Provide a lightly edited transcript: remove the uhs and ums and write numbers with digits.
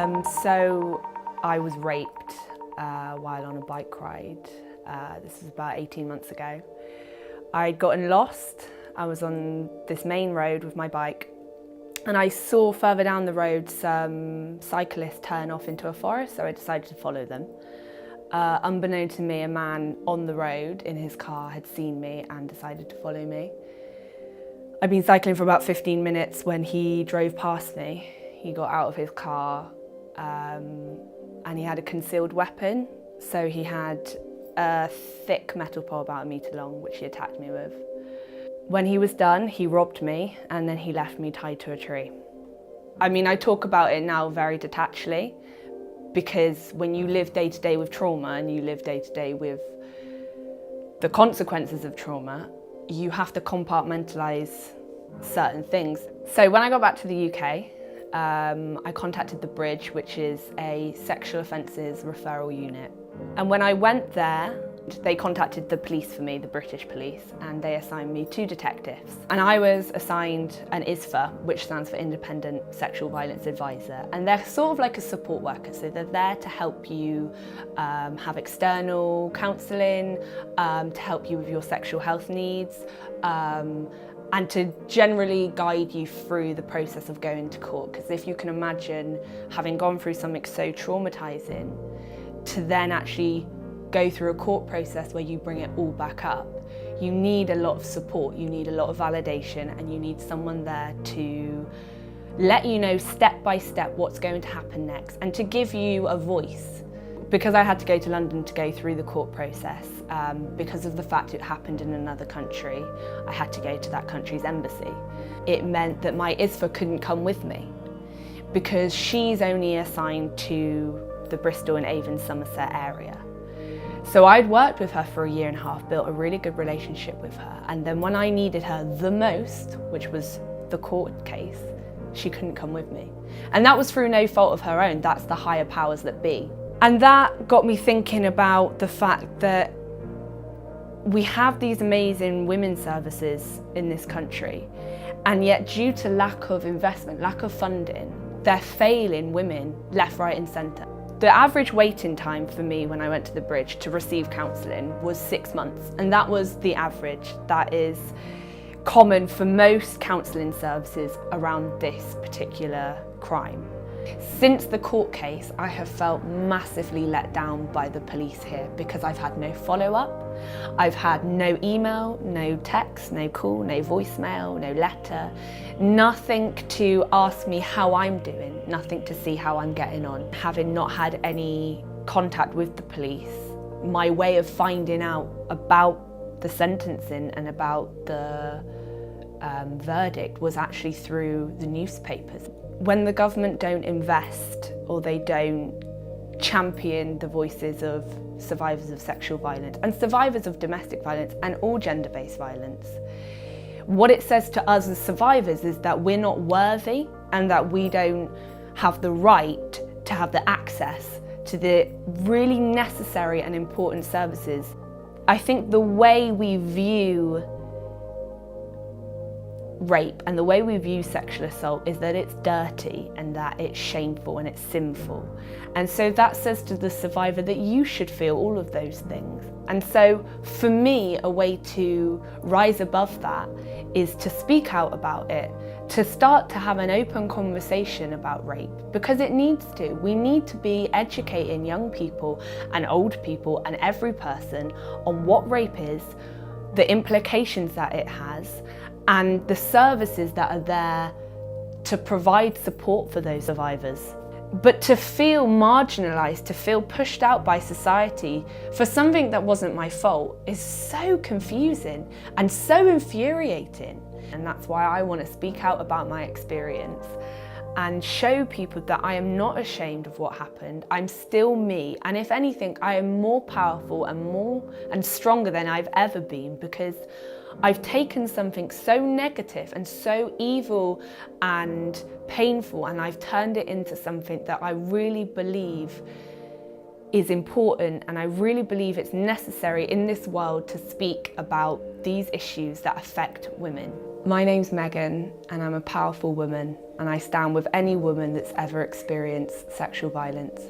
So I was raped while on a bike ride. This was about 18 months ago. I'd gotten lost. I was on this main road with my bike and I saw further down the road some cyclists turn off into a forest, so I decided to follow them. Unbeknown to me, a man on the road in his car had seen me and decided to follow me. I'd been cycling for about 15 minutes when he drove past me. He got out of his car and he had a concealed weapon. So he had a thick metal pole about 1 metre long, which he attacked me with. When he was done, he robbed me and then he left me tied to a tree. I mean, I talk about it now very detachedly, because when you live day to day with trauma and you live day to day with the consequences of trauma, you have to compartmentalise certain things. So when I got back to the UK, I contacted the Bridge, which is a sexual offences referral unit. And when I went there, they contacted the police for me, the British police, and they assigned me 2 detectives. And I was assigned an ISFA, which stands for Independent Sexual Violence Advisor. And they're sort of like a support worker, so they're there to help you have external counselling, to help you with your sexual health needs, and to generally guide you through the process of going to court. Because if you can imagine having gone through something so traumatising, to then actually go through a court process where you bring it all back up, you need a lot of support, you need a lot of validation, and you need someone there to let you know step by step what's going to happen next and to give you a voice. Because I had to go to London to go through the court process, because of the fact it happened in another country, I had to go to that country's embassy. It meant that my ISFA couldn't come with me because she's only assigned to the Bristol and Avon Somerset area. So I'd worked with her for 1.5 years, built a really good relationship with her, and then when I needed her the most, which was the court case, she couldn't come with me. And that was through no fault of her own, that's the higher powers that be. And that got me thinking about the fact that we have these amazing women's services in this country, and yet due to lack of investment, lack of funding, they're failing women left, right and centre. The average waiting time for me when I went to the Bridge to receive counselling was 6 months, and that was the average. That is common for most counselling services around this particular crime. Since the court case, I have felt massively let down by the police here because I've had no follow-up. I've had no email, no text, no call, no voicemail, no letter, nothing to ask me how I'm doing, nothing to see how I'm getting on. Having not had any contact with the police, my way of finding out about the sentencing and about the verdict was actually through the newspapers. When the government don't invest or they don't champion the voices of survivors of sexual violence and survivors of domestic violence and all gender-based violence, what it says to us as survivors is that we're not worthy and that we don't have the right to have the access to the really necessary and important services. I think the way we view rape and the way we view sexual assault is that it's dirty and that it's shameful and it's sinful. And so that says to the survivor that you should feel all of those things. And so for me, a way to rise above that is to speak out about it, to start to have an open conversation about rape, because it needs to. We need to be educating young people and old people and every person on what rape is, the implications that it has, and the services that are there to provide support for those survivors. But to feel marginalised, to feel pushed out by society for something that wasn't my fault is so confusing and so infuriating. And that's why I want to speak out about my experience and show people that I am not ashamed of what happened. I'm still me, and if anything, I am more powerful and stronger than I've ever been, because I've taken something so negative and so evil and painful, and I've turned it into something that I really believe is important, and I really believe it's necessary in this world to speak about these issues that affect women. My name's Megan, and I'm a powerful woman. and I stand with any woman that's ever experienced sexual violence.